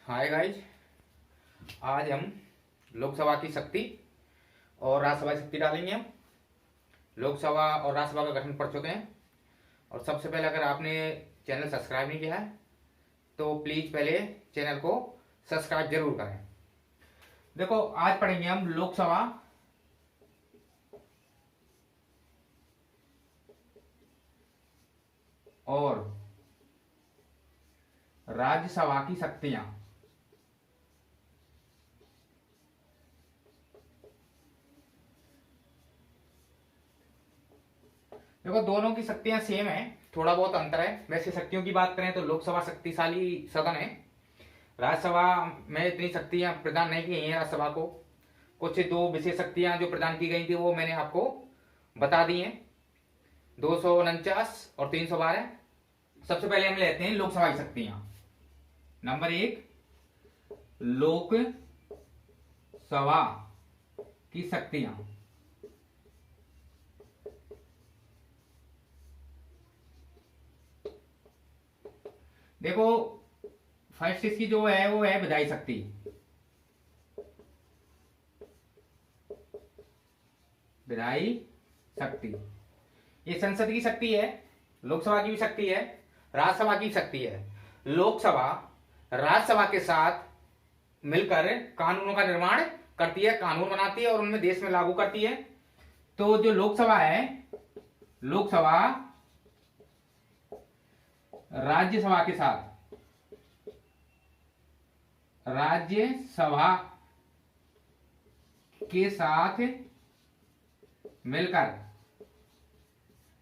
Hi guys. आज हम लोकसभा की शक्ति और राज्यसभा की शक्ति डालेंगे। हम लोकसभा और राज्यसभा का गठन पढ़ चुके हैं। और सबसे पहले अगर आपने चैनल सब्सक्राइब नहीं किया है तो प्लीज पहले चैनल को सब्सक्राइब जरूर करें। देखो, आज पढ़ेंगे हम लोकसभा और राज्यसभा की शक्तियां। देखो, दोनों की शक्तियां सेम है, थोड़ा बहुत अंतर है। वैसे शक्तियों की बात करें तो लोकसभा शक्तिशाली सदन है। राज्यसभा में इतनी शक्तियां प्रदान नहीं की गई हैं राज्यसभा को। कुछ दो विशेष शक्तियां जो प्रदान की गई थी वो मैंने आपको बता दी हैं, 249 और 312। सबसे पहले हम लेते हैं लोकसभा की शक्तियां। नंबर 1, लोकसभा की शक्तियां। देखो, फर्स्ट इसकी जो है वो है विधायी शक्ति। विधायी शक्ति ये संसद की शक्ति है, लोकसभा की भी शक्ति है, राज्यसभा की शक्ति है। लोकसभा राज्यसभा के साथ मिलकर कानूनों का निर्माण करती है, कानून बनाती है और उनमें देश में लागू करती है। तो जो लोकसभा है, लोकसभा राज्यसभा के साथ मिलकर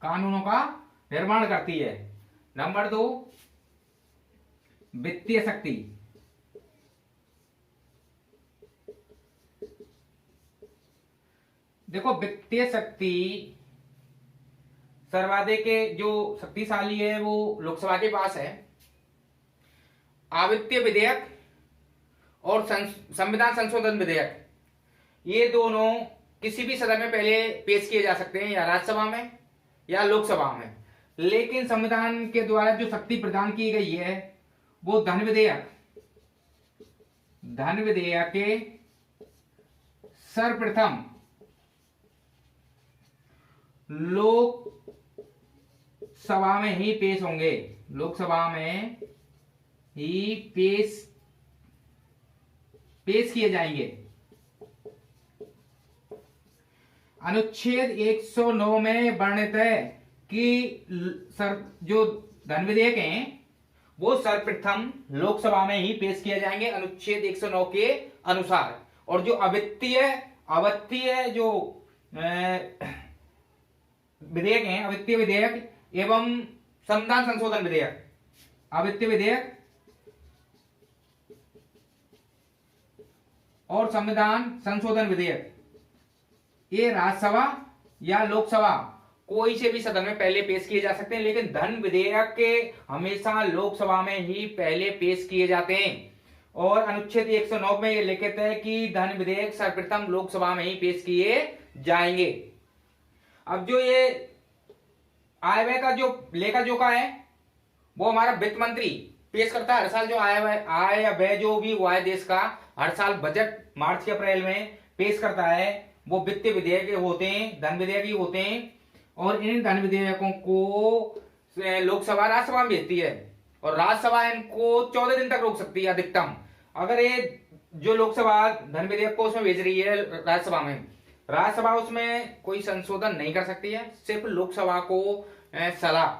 कानूनों का निर्माण करती है। नंबर 2, वित्तीय शक्ति। देखो, वित्तीय शक्ति सर्वाधिक जो शक्तिशाली है वो लोकसभा के पास है। आवित्तीय विधेयक और संविधान संशोधन विधेयक, ये दोनों किसी भी सदन में पहले पेश किए जा सकते हैं, या राज्यसभा में या लोकसभा में। लेकिन संविधान के द्वारा जो शक्ति प्रदान की गई है वो धन विधेयक के सर्वप्रथम लोकसभा में ही पेश होंगे। लोकसभा में ही पेश किए जाएंगे। अनुच्छेद 109 में वर्णित है कि जो धन विधेयक हैं वो सर्वप्रथम लोकसभा में ही पेश किए जाएंगे, अनुच्छेद 109 के अनुसार। और जो अवित्तीय जो विधेयक हैं, अवित्तीय विधेयक एवं संविधान संशोधन विधेयक, अवित्तीय विधेयक और संविधान संशोधन विधेयक, ये राज्यसभा या लोकसभा कोई से भी सदन में पहले पेश किए जा सकते हैं। लेकिन धन विधेयक के हमेशा लोकसभा में ही पहले पेश किए जाते हैं। और अनुच्छेद 109 में यह लिखित है कि धन विधेयक सर्वप्रथम लोकसभा में ही पेश किए जाएंगे। अब जो ये आय व्यय का जो लेखा जोखा है वो हमारा वित्त मंत्री पेश करता है हर साल। जो आय या व्यय जो भी हुआ है देश का, हर साल बजट मार्च के अप्रैल में पेश करता है, वो वित्तीय विधेयक होते हैं, धन विधेयक ही होते हैं। और इन धन विधेयकों को लोकसभा राज्यसभा में भेजती है और राज्यसभा इनको 14 दिन तक रोक सकती है अधिकतम। अगर ये जो लोकसभा धन विधेयक को उसमें भेज रही है राज्यसभा में, राज्यसभा उसमें कोई संशोधन नहीं कर सकती है। सिर्फ लोकसभा को सलाह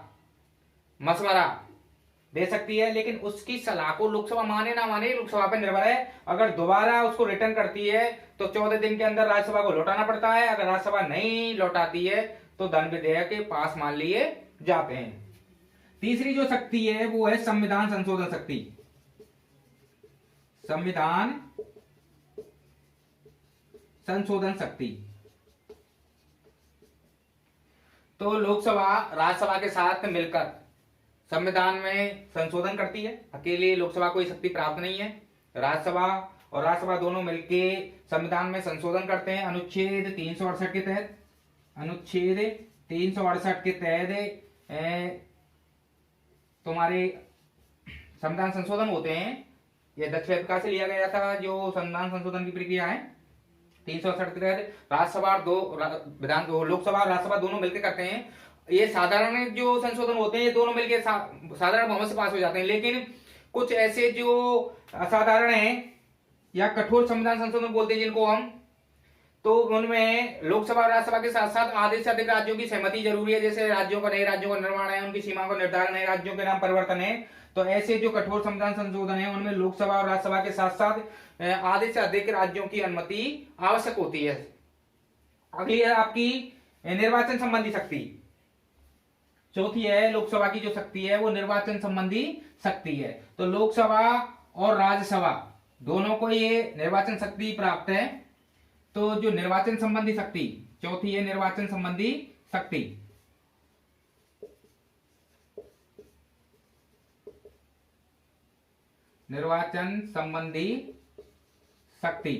मशवरा दे सकती है, लेकिन उसकी सलाह को लोकसभा माने ना माने लोकसभा पर निर्भर है। अगर दोबारा उसको रिटर्न करती है तो 14 दिन के अंदर राज्यसभा को लौटाना पड़ता है। अगर राज्यसभा नहीं लौटाती है तो धन विधेयक के पास मान लिए जाते हैं। तीसरी जो शक्ति है वो है संविधान संशोधन शक्ति। संविधान संशोधन शक्ति तो लोकसभा राज्यसभा के साथ मिलकर संविधान में संशोधन करती है। अकेले लोकसभा को ये शक्ति प्राप्त नहीं है। राज्यसभा और राज्यसभा दोनों मिलकर संविधान में संशोधन करते हैं। अनुच्छेद 368 के तहत, अनुच्छेद 368 के तहत तुम्हारे संविधान संशोधन होते हैं। यह दक्षिण अफ्रीका से लिया गया था जो संविधान संशोधन की प्रक्रिया है 368 के तहत। राज्यसभा और लोकसभा और राज्यसभा दोनों मिलकर करते हैं। ये साधारण जो संशोधन होते हैं ये दोनों मिलकर साधारण बहुमत से पास हो जाते हैं, लेकिन कुछ ऐसे जो असाधारण हैं या कठोर संविधान संशोधन बोलते हैं जिनको हम, तो उनमें लोकसभा और राज्यसभा के साथ साथ आधे से अधिक राज्यों की सहमति जरूरी है। जैसे राज्यों का नए राज्यों का निर्माण है, उनकी सीमा का निर्धारण है, राज्यों के नाम परिवर्तन है, तो ऐसे जो कठोर संविधान संशोधन है उनमें लोकसभा और राज्यसभा के साथ साथ आधे से अधिक राज्यों की अनुमति आवश्यक होती है। अगली है आपकी निर्वाचन संबंधी शक्ति। चौथी है लोकसभा की जो शक्ति है वो निर्वाचन संबंधी शक्ति है। तो लोकसभा और राज्यसभा दोनों को ये निर्वाचन शक्ति प्राप्त है। तो जो निर्वाचन संबंधी शक्ति चौथी है निर्वाचन संबंधी शक्ति। निर्वाचन संबंधी शक्ति।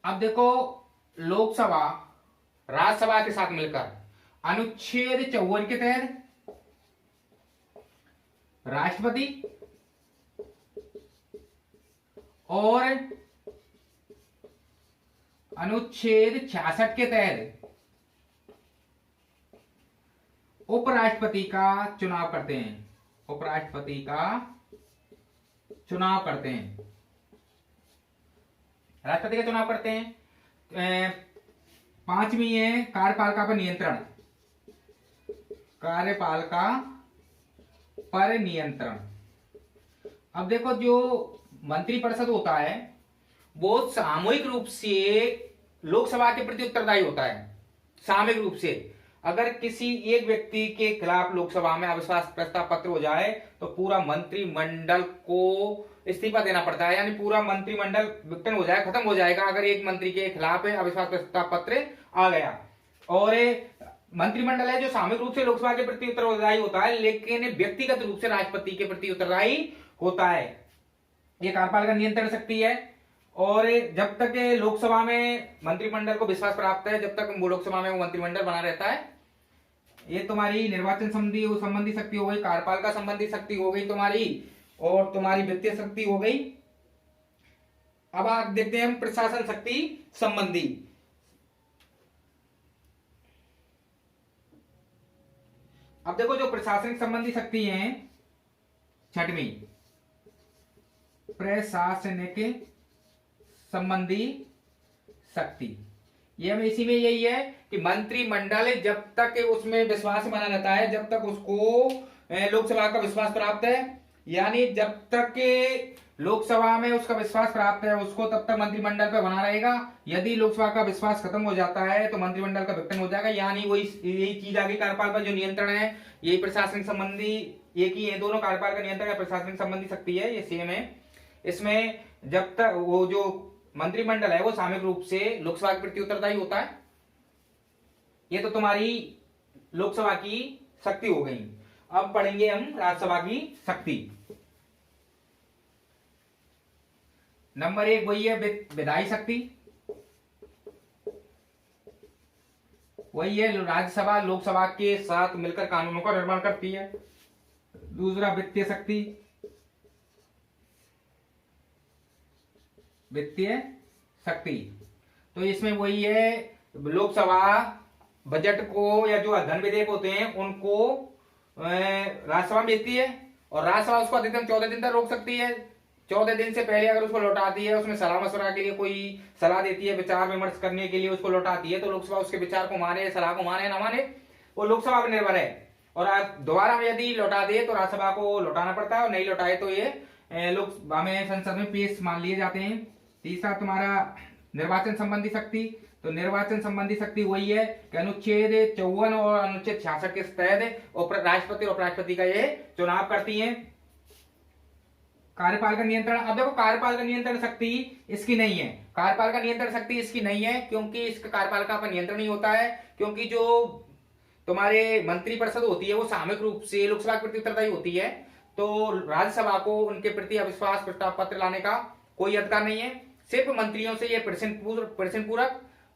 अब देखो लोकसभा राज्यसभा के साथ मिलकर अनुच्छेद 54 के तहत राष्ट्रपति और अनुच्छेद 66 के तहत उपराष्ट्रपति का चुनाव करते हैं। उपराष्ट्रपति का चुनाव करते हैं, राष्ट्रपति का चुनाव करते हैं। पांचवी है कार्यपालिका पर नियंत्रण। कार्यपालिका पर नियंत्रण। अब देखो जो मंत्रिपरिषद होता है वो सामूहिक रूप से लोकसभा के प्रति उत्तरदायी होता है। सामूहिक रूप से अगर किसी एक व्यक्ति के खिलाफ लोकसभा में अविश्वास प्रस्ताव पत्र हो जाए तो पूरा मंत्रिमंडल को इस्तीफा देना पड़ता है, यानी पूरा मंत्रिमंडल विघटन हो जाए, खत्म हो जाएगा अगर एक मंत्री के खिलाफ अविश्वास प्रस्ताव पत्र आ गया। और मंत्रिमंडल है जो सामूहिक रूप से लोकसभा के प्रति उत्तरदायी होता है, लेकिन व्यक्तिगत रूप से राष्ट्रपति के प्रति उत्तरदायी होता है। ये कार्यपालिका नियंत्रण शक्ति है। और जब तक लोकसभा में मंत्रिमंडल को विश्वास प्राप्त है, जब तक वो लोकसभा में वो मंत्रिमंडल बना रहता है। ये तुम्हारी निर्वाचन संबंधी शक्ति हो गई, कार्यपालिका संबंधी शक्ति हो गई तुम्हारी, और तुम्हारी वित्तीय शक्ति हो गई। अब आप देखते हैं हम प्रशासन शक्ति संबंधी। अब देखो जो प्रशासनिक संबंधी शक्ति है छठवीं प्रशासनिक संबंधी शक्ति, ये में इसी में यही है कि मंत्रिमंडल जब तक उसमें विश्वास बना रहता है, जब तक उसको लोकसभा का विश्वास प्राप्त है, यानी जब तक लोकसभा में उसका विश्वास प्राप्त है उसको तब तक मंत्रिमंडल पे बना रहेगा। यदि लोकसभा का विश्वास खत्म हो जाता है तो मंत्रिमंडल का विघटन हो जाएगा। यानी वही यही चीज आगे कार्यपालिका जो नियंत्रण है, यही प्रशासनिक संबंधी एक ही है, दोनों कार्यपालिका नियंत्रण या प्रशासनिक संबंधी शक्ति है, ये सेम है। इसमें जब तक वो जो मंत्रिमंडल है वो सामूहिक रूप से लोकसभा के प्रति उत्तरदायी होता है। ये तो तुम्हारी लोकसभा की शक्ति हो गई। अब पढ़ेंगे हम राज्यसभा की शक्ति। नंबर 1 वही है विधायी शक्ति, वही है राज्यसभा लोकसभा के साथ मिलकर कानूनों का निर्माण करती है। दूसरा वित्तीय शक्ति, वित्तीय शक्ति तो इसमें वही है लोकसभा बजट को या जो धन विधेयक होते हैं उनको राज्यसभा में भेजती है, और राज्यसभा उसको अधिकतम 14 दिन तक रोक सकती है। 14 दिन से पहले अगर उसको लौटाती है, उसमें सलाह मशवरा के लिए कोई सलाह देती है, विचार विमर्श करने के लिए उसको लौटाती है, तो लोकसभा उसके विचार को माने, सलाह को माने ना माने वो लोकसभा पर निर्भर है। और दोबारा यदि लौटा दे तो राज्यसभा को लौटाना पड़ता है, और नहीं लौटाए तो ये लोकसभा में संसद में पेश मान लिए जाते हैं। तीसरा तुम्हारा निर्वाचन संबंधी शक्ति, तो निर्वाचन संबंधी शक्ति वही है कि अनुच्छेद 54 और अनुच्छेद 66 के तहत राष्ट्रपति और उपराष्ट्रपति का ये चुनाव करती है। कार्यपालिका नियंत्रण, अब देखो कार्यपालिका नियंत्रण शक्ति इसकी नहीं है, कार्यपालिका नियंत्रण शक्ति इसकी नहीं है क्योंकि इसका कार्यपालिका पर नियंत्रण नहीं होता है, क्योंकि जो तुम्हारे मंत्रिपरिषद होती है वो सामूहिक रूप से लोकसभा के प्रति उत्तरदायी होती है, तो राज्यसभा को उनके प्रति अविश्वास प्रस्ताव पत्र लाने का कोई अधिकार नहीं है। सिर्फ मंत्रियों से ये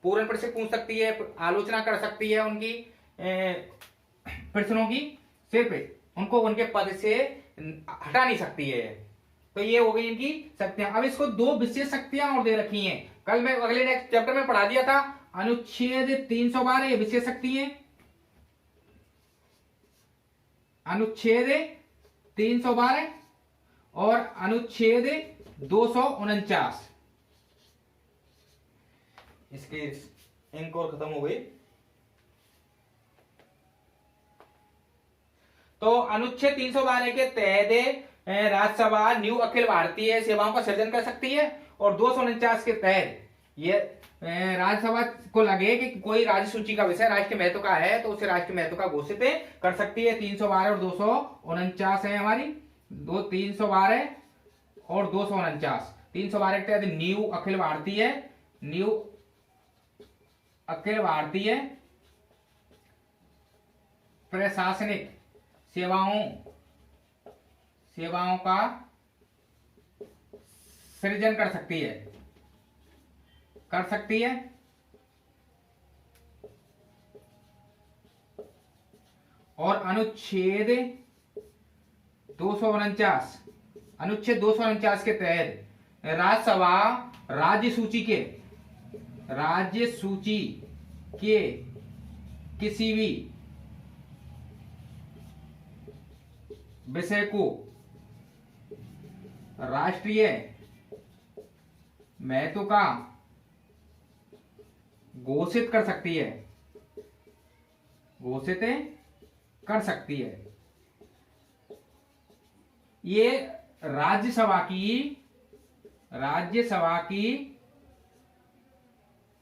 पूर्ण से पूछ सकती है, आलोचना कर सकती है, उनकी प्रश्नों की सिर्फ उनको उनके पद से हटा नहीं सकती है। तो ये हो गई इनकी शक्तियां। अब इसको दो विशेष शक्तियां और दे रखी हैं, कल मैं अगले नेक्स्ट चैप्टर में पढ़ा दिया था। अनुच्छेद 312 ये विशेष शक्ति है, अनुच्छेद 312 और अनुच्छेद 249। इसकी इंक और खत्म हो गई। तो अनुच्छेद 312 के तहत राज्यसभा न्यू अखिल भारतीय सेवाओं का सृजन कर सकती है, और 249 के तहत ये राज्यसभा को लगे कि कोई राज्य सूची का विषय राष्ट्र के महत्व का है तो उसे राष्ट्र के महत्व का घोषित कर सकती है। 312 और 249 है हमारी, 312 और 249। 312 के तहत न्यू अखिल भारतीय प्रशासनिक सेवाओं का सृजन कर सकती है। और अनुच्छेद 249 के तहत राज्यसभा राज्य सूची के किसी भी विषय को राष्ट्रीय महत्व का घोषित कर सकती है। ये राज्यसभा की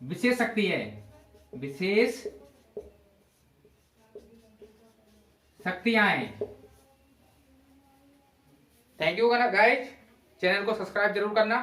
विशेष शक्ति है, विशेष शक्तियां हैं। थैंक यू गाइस, चैनल को सब्सक्राइब जरूर करना।